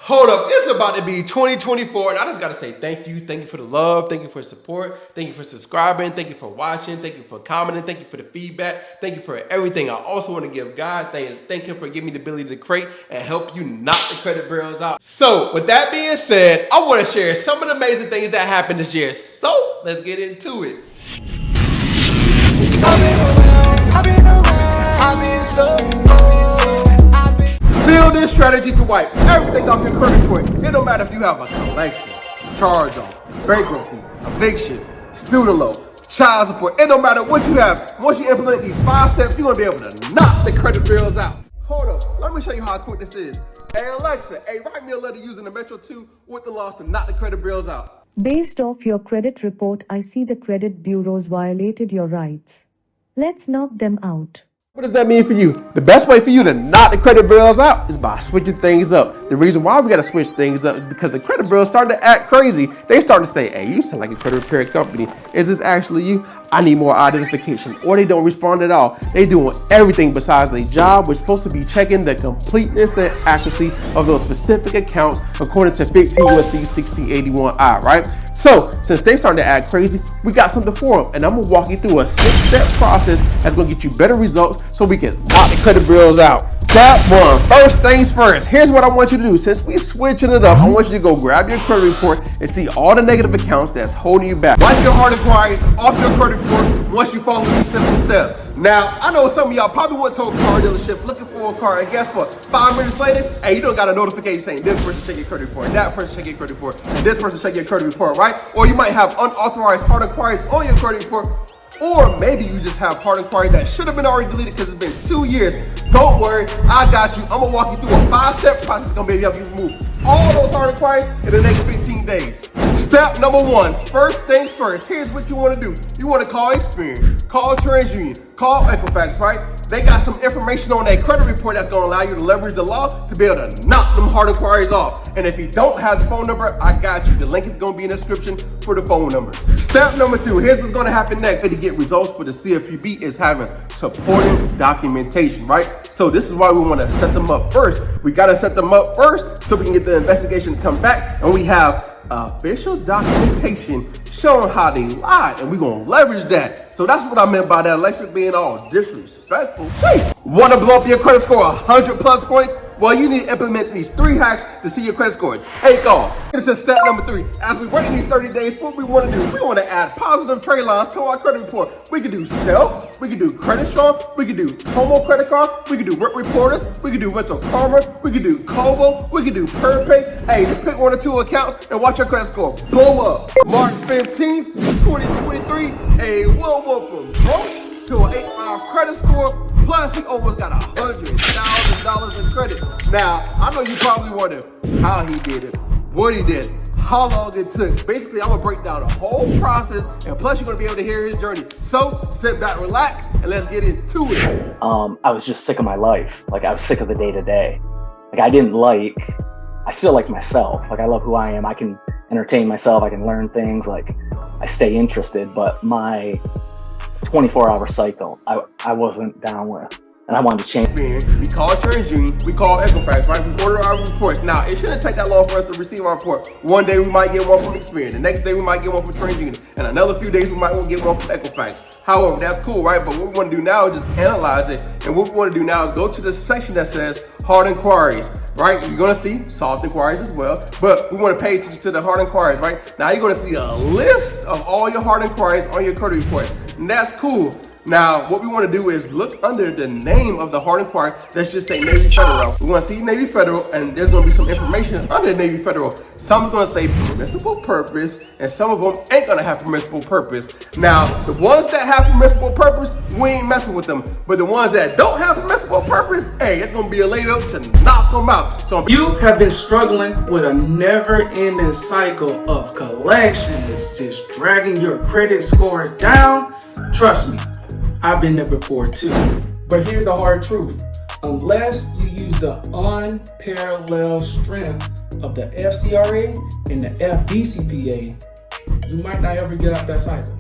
Hold up, it's about to be 2024, and I just gotta say thank you. Thank you for the love, thank you for the support, thank you for subscribing, thank you for watching, thank you for commenting, thank you for the feedback, thank you for everything. I also want to give God thanks. Thank him for giving me the ability to create and help you knock the credit bureaus out. So, with that being said, I want to share some of the amazing things that happened this year. So, let's get into it. Still this strategy to wipe everything off your credit report. It don't matter if you have a collection, charge-off, bankruptcy, eviction, student loan, child support. It don't matter what you have. Once you implement these 5 steps, you're gonna be able to knock the credit bills out. Hold up, let me show you how quick this is. Hey Alexa, write me a letter using the Metro 2 with the laws to knock the credit bills out. Based off your credit report, I see the credit bureaus violated your rights. Let's knock them out. What does that mean for you? The best way for you to knock the credit bureaus out is by switching things up. The reason why we got to switch things up is because the credit bureaus starting to act crazy. They starting to say, hey, you sound like a credit repair company. Is this actually you? I need more identification. Or they don't respond at all. They doing everything besides their job. We're supposed to be checking the completeness and accuracy of those specific accounts according to 15 U.S.C. 1681I, right? So, since they starting to act crazy, we got something for them. And I'm going to walk you through a 6-step process that's going to get you better results so we can knock the credit bureaus out. Step 1, first things first. Here's what I want you to do. Since we switching it up, I want you to go grab your credit report and see all the negative accounts that's holding you back. Wipe your hard inquiries off your credit report once you follow these simple steps. Now, I know some of y'all probably went to a car dealership looking for a car, and guess what? 5 minutes later, hey, you don't got a notification saying this person check your credit report, that person check your credit report, and this person check your credit report, right? Or you might have unauthorized hard inquiries on your credit report. Or maybe you just have hard inquiries that should have been already deleted because it's been 2 years. Don't worry, I got you. I'm gonna walk you through a 5-step process that's gonna be able to help you remove all those hard inquiries in the next 15 days. Step number 1, first things first. Here's what you wanna do. You wanna call Experian, call TransUnion, call Equifax, right? They got some information on that credit report that's gonna allow you to leverage the law to be able to knock them hard inquiries off. And if you don't have the phone number, I got you. The link is gonna be in the description for the phone numbers. Step number 2, here's what's gonna happen next. To get results for the CFPB is having supporting documentation, right? So this is why we wanna set them up first. We gotta set them up first so we can get the investigation to come back and we have official documentation showing how they lied, and we're gonna leverage that. So that's what I meant by that, Alexa being all disrespectful. Hey, wanna blow up your credit score 100 plus points? Well, you need to implement these 3 hacks to see your credit score take off. Get into step number 3. As we work in these 30 days, what we want to do, we want to add positive trade lines to our credit report. We can do self, we can do credit sharp, we can do Tomo credit card, we can do work reporters, we can do rental karma, we can do Kobo, we can do PerPay. Hey, just pick 1 or 2 accounts and watch your credit score blow up. March 15th, 2023, hey, we'll go from broke to an 8-5 credit score, plus he almost got $100,000 in credit. Now, I know you probably wonder how he did it, what he did, how long it took. Basically, I'm gonna break down the whole process, and plus you're gonna be able to hear his journey. So, sit back, relax, and let's get into it. I was just sick of my life. Like, I was sick of the day-to-day. I still like myself. Like, I love who I am. I can entertain myself, I can learn things, like, I stay interested, but my 24-hour cycle, I wasn't down with, and I wanted to change. We call TransUnion, we call Equifax, right? We order our reports. Now, it shouldn't take that long for us to receive our report. One day we might get one from Experian, the next day we might get one from TransUnion, and another few days we might want to get one from Equifax. However, that's cool, right? But what we want to do now is just analyze it, and what we want to do now is go to the section that says hard inquiries, right? You're gonna see soft inquiries as well, but we want to pay attention to the hard inquiries, right? Now you're gonna see a list of all your hard inquiries on your credit report, and that's cool. Now, what we want to do is look under the name of the hard inquiry. Let's just say Navy Federal. We want to see Navy Federal, and there's going to be some information under Navy Federal. Some are going to say permissible purpose, and some of them ain't going to have permissible purpose. Now, the ones that have permissible purpose, we ain't messing with them. But the ones that don't have permissible purpose, hey, it's going to be a layup to knock them out. So you have been struggling with a never-ending cycle of collections, just dragging your credit score down. Trust me, I've been there before too. But here's the hard truth. Unless you use the unparalleled strength of the FCRA and the FDCPA, you might not ever get out that cycle.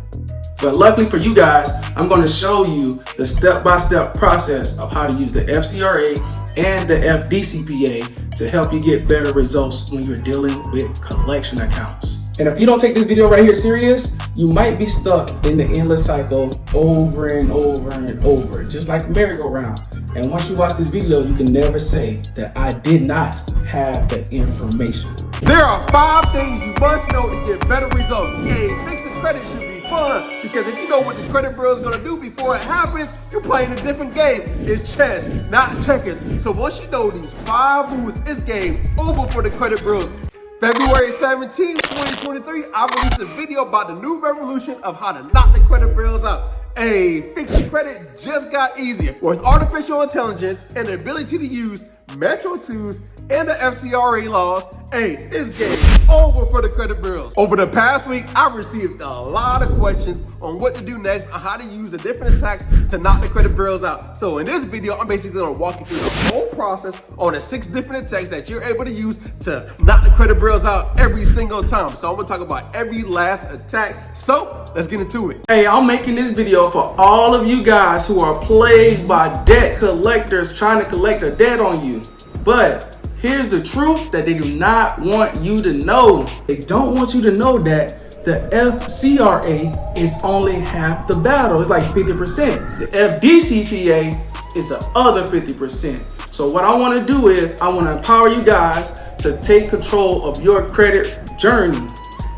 But luckily for you guys, I'm going to show you the step-by-step process of how to use the FCRA and the FDCPA to help you get better results when you're dealing with collection accounts. And if you don't take this video right here serious, you might be stuck in the endless cycle over and over and over, just like a merry-go-round. And once you watch this video, you can never say that I did not have the information. There are 5 things you must know to get better results. A, fixing credit should be fun, because if you know what the credit bureau is gonna do before it happens, you're playing a different game. It's chess, not checkers. So once you know these 5 rules, it's game over for the credit bureaus. February 17, 2023, I released a video about the new revolution of how to knock the credit bureaus out. A, fixing credit just got easier. With artificial intelligence and the ability to use Metro 2s and the FCRA laws, it's game over for the credit bureaus. Over the past week, I've received a lot of questions on what to do next, on how to use the different attacks to knock the credit bureaus out. So in this video, I'm basically gonna walk you through the whole process on the 6 different attacks that you're able to use to knock the credit bureaus out every single time. So I'm gonna talk about every last attack. So let's get into it. Hey, I'm making this video for all of you guys who are plagued by debt collectors trying to collect a debt on you. But here's the truth that they do not want you to know. They don't want you to know that the FCRA is only half the battle. It's like 50%. The FDCPA is the other 50%. So what I want to do is I want to empower you guys to take control of your credit journey.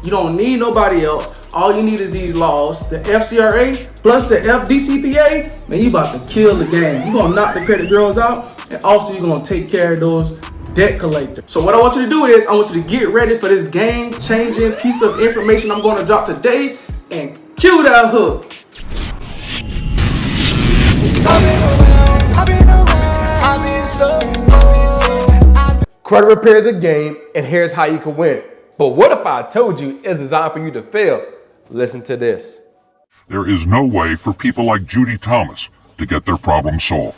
You don't need nobody else. All you need is these laws. The FCRA plus the FDCPA, man, you about to kill the game. You're going to knock the credit bureaus out, and also you're going to take care of those debt collectors. So what I want you to do is I want you to get ready for this game-changing piece of information I'm going to drop today, and cue that hook. Credit repair is a game, and here's how you can win. But what if I told you it's designed for you to fail? Listen to this. There is no way for people like Judy Thomas to get their problem solved.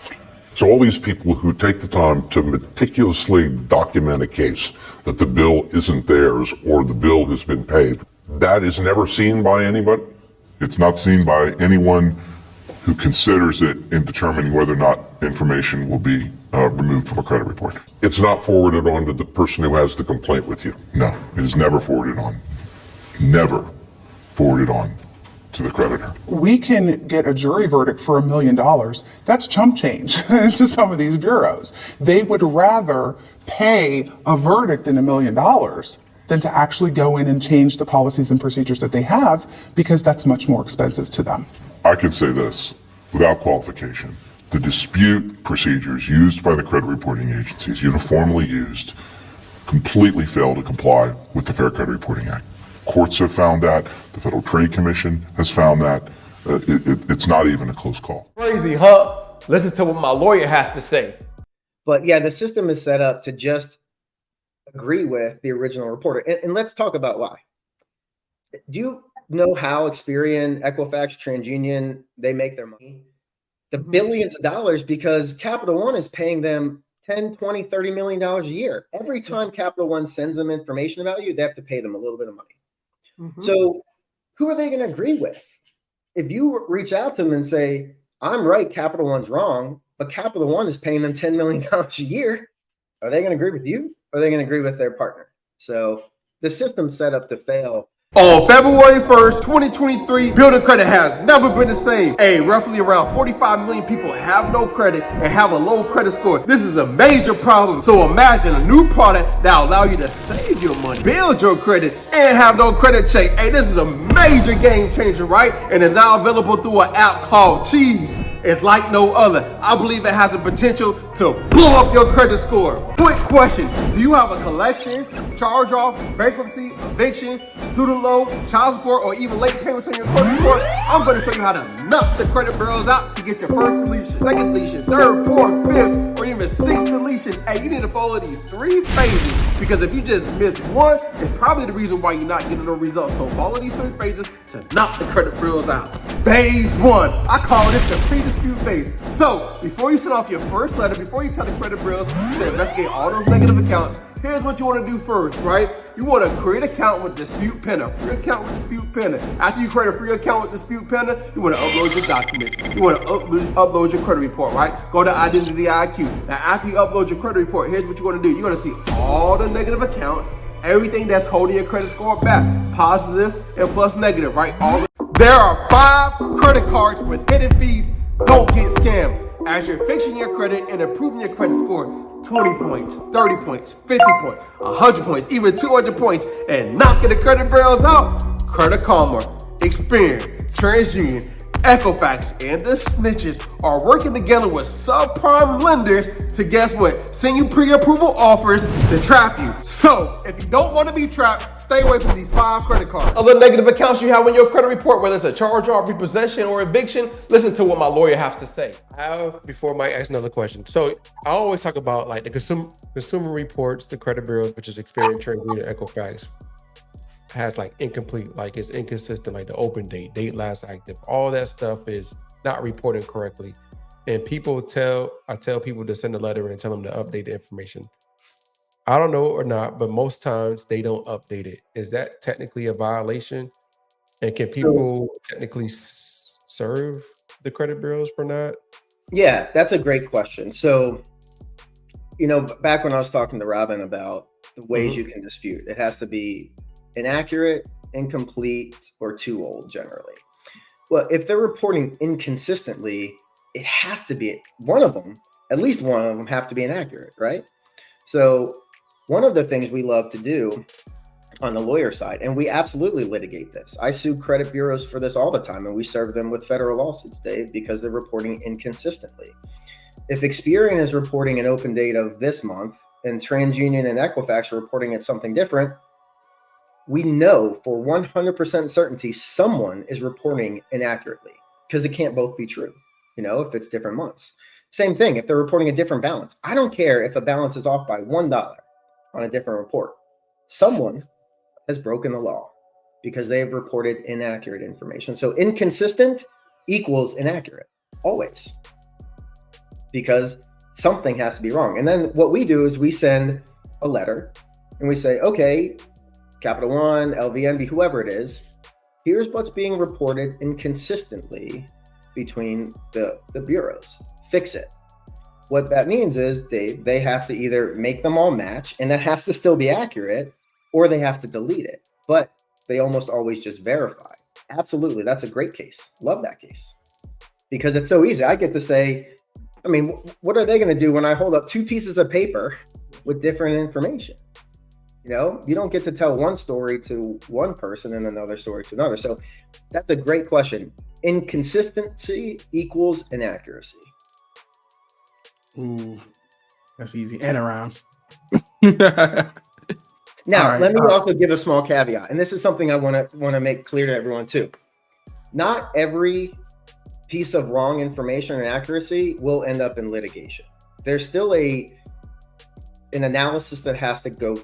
So all these people who take the time to meticulously document a case that the bill isn't theirs or the bill has been paid, that is never seen by anybody. It's not seen by anyone who considers it in determining whether or not information will be removed from a credit report. It's not forwarded on to the person who has the complaint with you. No, it is never forwarded on. Never forwarded on to the creditor. We can get a jury verdict for $1 million. That's chump change to some of these bureaus. They would rather pay a verdict in $1 million than to actually go in and change the policies and procedures that they have, because that's much more expensive to them. I can say this without qualification. The dispute procedures used by the credit reporting agencies, uniformly used, completely fail to comply with the Fair Credit Reporting Act. Courts have found that. The Federal Trade Commission has found that. It's not even a close call. Crazy, huh? Listen to what my lawyer has to say. But yeah, the system is set up to just agree with the original reporter. And let's talk about why. Do you know how Experian, Equifax, TransUnion, they make their money? The billions of dollars, because Capital One is paying them $10, $20, $30 million a year. Every time Capital One sends them information about you, they have to pay them a little bit of money. So who are they going to agree with? If you reach out to them and say, I'm right, Capital One's wrong, but Capital One is paying them $10 million a year, are they going to agree with you? Or are they going to agree with their partner? So the system's set up to fail. On February 1st, 2023, building credit has never been the same. Roughly around 45 million people have no credit and have a low credit score. This is a major problem. So imagine a new product that will allow you to save your money, build your credit, and have no credit check. This is a major game changer, right? And it's now available through an app called Cheese. It's like no other. I believe it has the potential to blow up your credit score. Quick question. Do you have a collection, charge-off, bankruptcy, eviction, student loan, child support, or even late payments on your credit report? I'm going to show you how to knock the credit bureaus out to get your first deletion, second deletion, third, fourth, fifth, or even sixth deletion. You need to follow these 3 phases, because if you just miss one, it's probably the reason why you're not getting no results. So follow these 3 phases to knock the credit bureaus out. Phase 1. I call this the pre-dispute phase. So before you send off your first letter, before you tell the credit bureaus to investigate all those negative accounts, Here's what you want to do first, right? You want to create an account with Dispute Pinner. Free account with Dispute Pinner. After you create a free account with Dispute Pinner, you want to upload your documents. You want to upload your credit report, right? Go to Identity IQ. Now, after you upload your credit report, here's what you want to do. You're going to see all the negative accounts, everything that's holding your credit score back, positive and plus negative, right? There are 5 credit cards with hidden fees. Don't get scammed. As you're fixing your credit and improving your credit score, 20 points, 30 points, 50 points, 100 points, even 200 points, and knocking the credit bureaus out, Credit Karma, Experian, TransUnion, Equifax, and the snitches are working together with subprime lenders to, guess what, send you pre-approval offers to trap you. So, if you don't want to be trapped, stay away from these 5 credit cards. Other negative accounts you have on your credit report, whether it's a charge-off, repossession, or eviction, listen to what my lawyer has to say. Before Mike asks another question. So, I always talk about like the consumer reports, the credit bureaus, which is Experian, TransUnion, Equifax, has like incomplete, like it's inconsistent, like the open date last active, all that stuff is not reported correctly. And I tell people to send a letter and tell them to update the information. I don't know or not, but most times they don't update it. Is that technically a violation? And can people technically serve the credit bureaus for not? Yeah, that's a great question. So, back when I was talking to Robin about the ways you can dispute, it has to be inaccurate, incomplete, or too old generally. Well, if they're reporting inconsistently, it has to be one of them, at least one of them have to be inaccurate, right? So one of the things we love to do on the lawyer side, and we absolutely litigate this. I sue credit bureaus for this all the time, and we serve them with federal lawsuits, Dave, because they're reporting inconsistently. If Experian is reporting an open date of this month and TransUnion and Equifax are reporting it something different, we know for 100% certainty someone is reporting inaccurately because it can't both be true, if it's different months. Same thing, if they're reporting a different balance. I don't care if a balance is off by $1 on a different report. Someone has broken the law because they have reported inaccurate information. So inconsistent equals inaccurate, always, because something has to be wrong. And then what we do is we send a letter and we say, okay, Capital One, LVNB, whoever it is, here's what's being reported inconsistently between the bureaus. Fix it. What that means is they have to either make them all match, and that has to still be accurate, or they have to delete it. But they almost always just verify. Absolutely, that's a great case. Love that case. Because it's so easy. I get to say, what are they going to do when I hold up 2 pieces of paper with different information? You don't get to tell one story to one person and another story to another. So that's a great question. Inconsistency equals inaccuracy. Ooh, that's easy. And around. Now, let me also give a small caveat. And this is something I want to make clear to everyone too. Not every piece of wrong information or inaccuracy will end up in litigation. There's still an analysis that has to go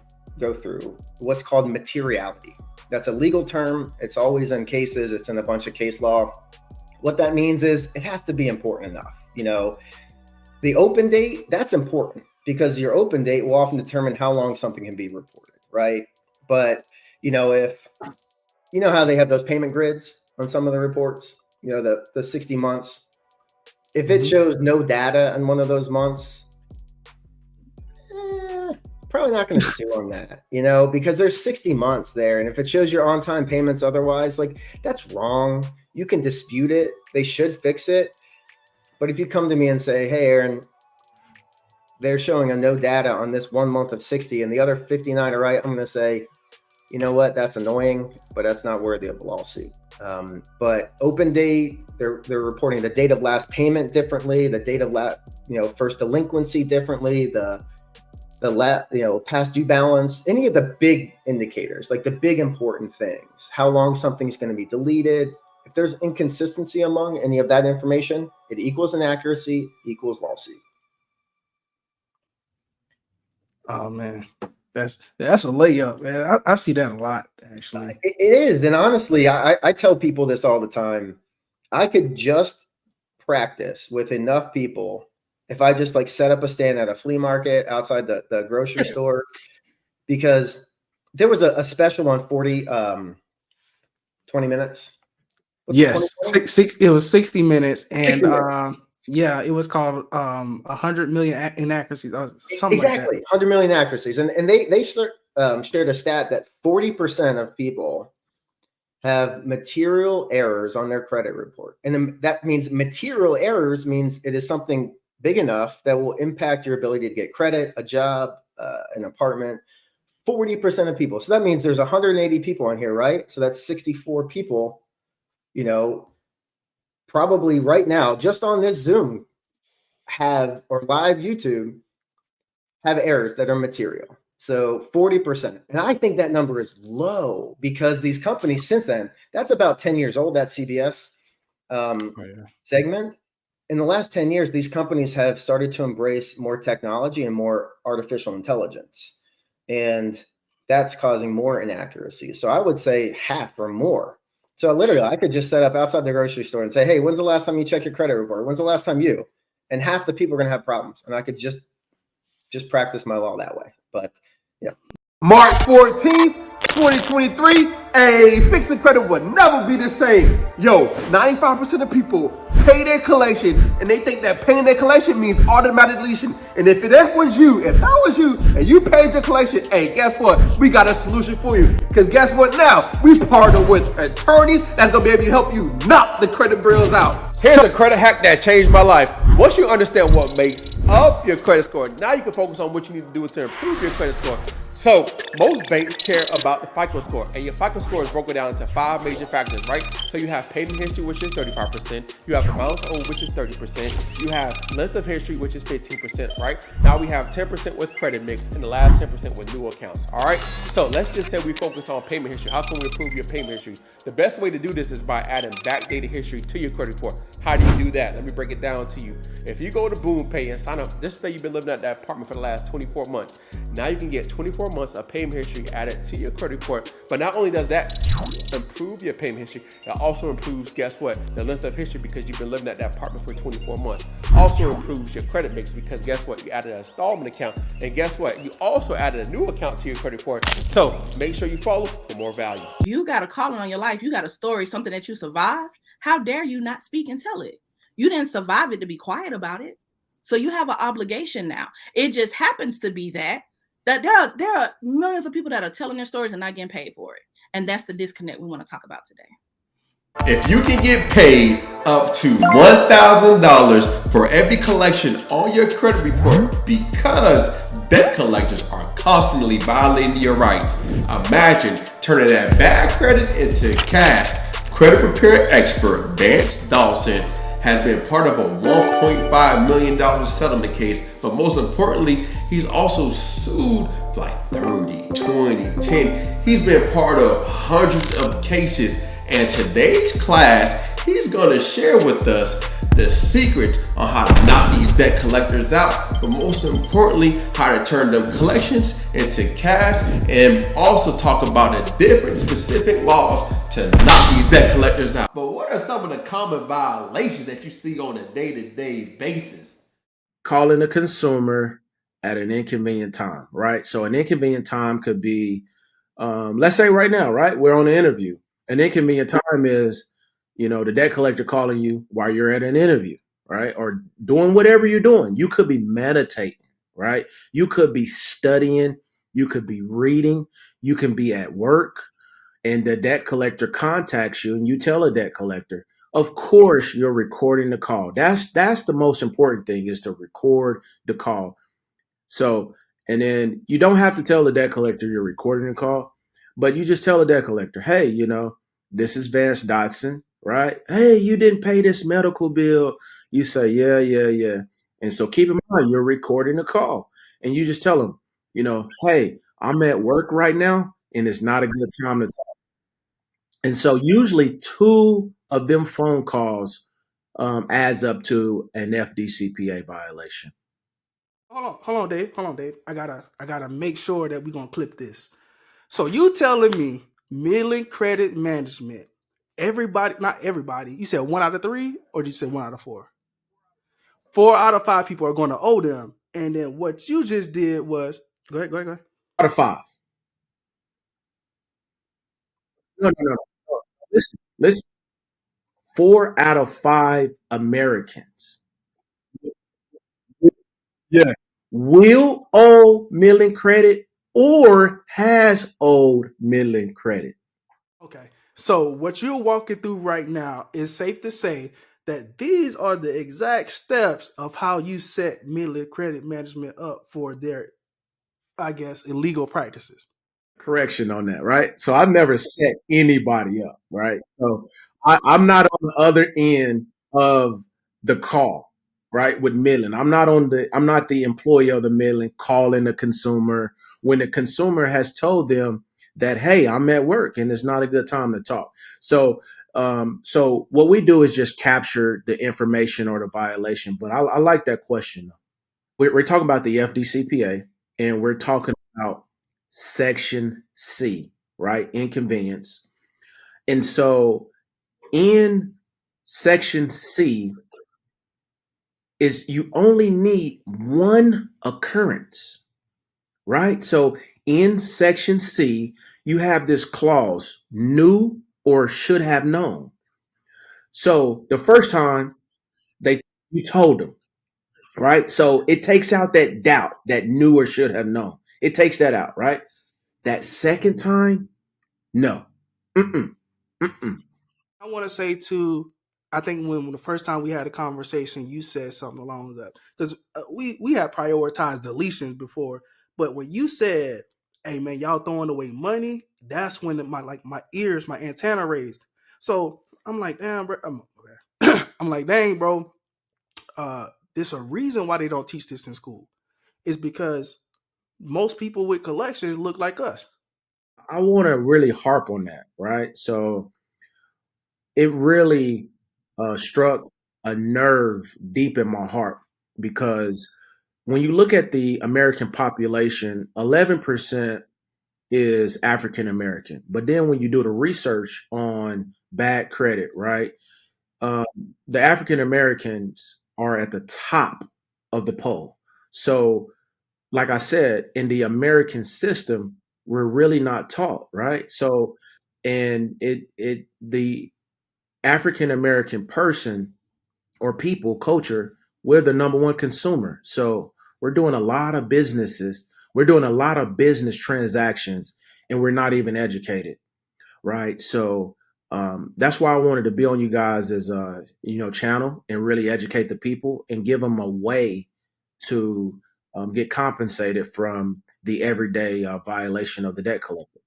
through, what's called materiality. That's a legal term. It's always in cases. It's in a bunch of case law. What that means is it has to be important enough. The open date, that's important because your open date will often determine how long something can be reported, right? But, if how they have those payment grids on some of the reports, the 60 months, if it shows no data in one of those months, probably not going to sue on that, because there's 60 months there. And if it shows your on-time payments otherwise, that's wrong. You can dispute it. They should fix it. But if you come to me and say, hey, Aaron, they're showing a no data on this 1 month of 60 and the other 59 are right, I'm going to say, you know what, that's annoying, but that's not worthy of a lawsuit. But open date, they're reporting the date of last payment differently, the date of first delinquency differently, the past due balance, any of the big indicators, like the big important things, how long something's going to be deleted. If there's inconsistency among any of that information, it equals inaccuracy, equals lawsuit. Oh man, that's a layup, man. I see that a lot, actually. It is, and honestly, I tell people this all the time. I could just practice with enough people if I just set up a stand at a flea market outside the grocery store because there was a special on 20 minutes. What's the Yes, 20? it was 60 minutes, 60 and minutes. yeah, it was called 100 million inaccuracies, or something Exactly, like 100 million accuracies. And they shared a stat that 40% of people have material errors on their credit report. And then that means material errors means it is something big enough that will impact your ability to get credit, a job, an apartment. 40% of people. So that means there's 180 people on here, right? So that's 64 people, you know, probably right now, just on this Zoom have, or live YouTube, have errors that are material. So 40%. And I think that number is low because these companies since then, that's about 10 years old, that CBS segment. In the last 10 years, these companies have started to embrace more technology and more artificial intelligence. And that's causing more inaccuracies. So I would say half or more. So literally, I could just set up outside the grocery store and say, hey, when's the last time you check your credit report? When's the last time you? And half the people are going to have problems. And I could just practice my law that way. But yeah. March 14th, 2023, hey, fixing credit would never be the same. Yo, 95% of people pay their collection and they think that paying their collection means automatic deletion. And if that was you, and you paid your collection, hey, guess what? We got a solution for you. Because guess what now? We partner with attorneys that's going to be able to help you knock the credit bills out. Here's a credit hack that changed my life. Once you understand what makes up your credit score, now you can focus on what you need to do to improve your credit score. So most banks care about the FICO score, and your FICO score is broken down into 5 major factors, right? So you have payment history, which is 35%. You have amounts owed, which is 30%. You have length of history, which is 15%, right? Now we have 10% with credit mix, and the last 10% with new accounts, all right? So let's just say we focus on payment history. How can we improve your payment history? The best way to do this is by adding backdated history to your credit report. How do you do that? Let me break it down to you. If you go to Boom Pay and sign up, just say you've been living at that apartment for the last 24 months. Now you can get 24 months of payment history added to your credit report. But not only does that improve your payment history, it also improves, guess what? The length of history because you've been living at that apartment for 24 months. Also improves your credit mix because guess what? You added an installment account. And guess what? You also added a new account to your credit report. So make sure you follow for more value. You got a calling on your life. You got a story, something that you survived. How dare you not speak and tell it? You didn't survive it to be quiet about it. So you have an obligation now. It just happens to be that there are millions of people that are telling their stories and not getting paid for it. And that's the disconnect we want to talk about today. If you can get paid up to $1,000 for every collection on your credit report because debt collectors are constantly violating your rights, imagine turning that bad credit into cash. Credit repair expert Vance Dawson has been part of a $1.5 million settlement case, but most importantly, he's also sued like 30, 20, 10. He's been part of hundreds of cases, and today's class, he's gonna share with us the secrets on how to knock these debt collectors out, but most importantly, how to turn them collections into cash, and also talk about the different specific laws to knock these debt collectors out. But what are some of the common violations that you see on a day-to-day basis? Calling a consumer at an inconvenient time, right? So an inconvenient time could be, let's say right now, right? We're on an interview. An inconvenient time is, the debt collector calling you while you're at an interview, right? Or doing whatever you're doing. You could be meditating, right? You could be studying. You could be reading. You can be at work and the debt collector contacts you and you tell a debt collector, of course you're recording the call. That's the most important thing is to record the call. So, and then you don't have to tell the debt collector you're recording the call, but you just tell the debt collector, hey, this is Vance Dotson, right? Hey, you didn't pay this medical bill. You say, yeah. And so keep in mind, you're recording the call and you just tell them, hey, I'm at work right now and it's not a good time to talk. And so usually 2 of them phone calls adds up to an FDCPA violation. Hold on, Dave. I gotta make sure that we're gonna clip this. So you telling me Midland Credit Management, everybody, not everybody, you said 1 out of 3, or did you say 1 out of 4? 4 out of 5 people are gonna owe them. And then what you just did was go ahead. Out of 5. No. Listen. 4 out of 5 Americans, yeah, will owe milling credit or has owed milling credit. Okay. So what you're walking through right now is safe to say that these are the exact steps of how you set Midland Credit Management up for their, I guess, illegal practices. Correction on that, right? So I never set anybody up, right? So I'm not on the other end of the call, right? With milling, I'm not the employee of the milling calling the consumer when the consumer has told them that, hey, I'm at work and it's not a good time to talk. So what we do is just capture the information or the violation. But I like that question. We're talking about the FDCPA, and we're talking about Section C, right? Inconvenience. And so in Section C is you only need one occurrence, right? So in Section C, you have this clause, knew or should have known. So the first time they you told them, right? So it takes out that doubt, that knew or should have known. It takes that out, right? That second time, no. Mm-mm. Mm-mm. I want to say too, I think when the first time we had a conversation, you said something along that because we had prioritized deletions before, but when you said, "Hey man, y'all throwing away money," that's when my ears, my antenna raised. So I'm like, damn, bro. I'm like, dang, bro. There's a reason why they don't teach this in school. It's because most people with collections look like us. I want to really harp on that, right? So it really struck a nerve deep in my heart because when you look at the American population, 11% is African American. But then when you do the research on bad credit, right, um, the African Americans are at the top of the poll. So, like I said, in the American system, we're really not taught, right? So, and the African American person or people, culture, we're the number one consumer. So we're doing a lot of businesses, we're doing a lot of business transactions, and we're not even educated, right? So that's why I wanted to be on you guys' as channel and really educate the people and give them a way to get compensated from the everyday violation of the debt collector.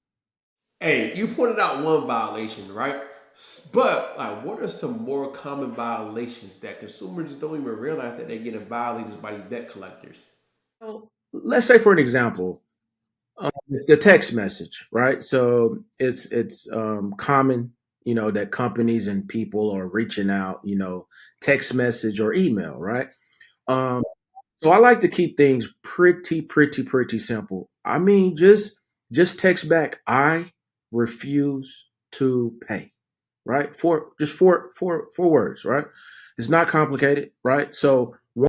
Hey, you pointed out one violation, right? But like, what are some more common violations that consumers don't even realize that they're getting violated by these debt collectors? So let's say, for an example, the text message, right? So it's common, that companies and people are reaching out, text message or email, right? Um, so I like to keep things pretty simple. I mean, just text back, I refuse to pay, right? Four words, right? It's not complicated, right? So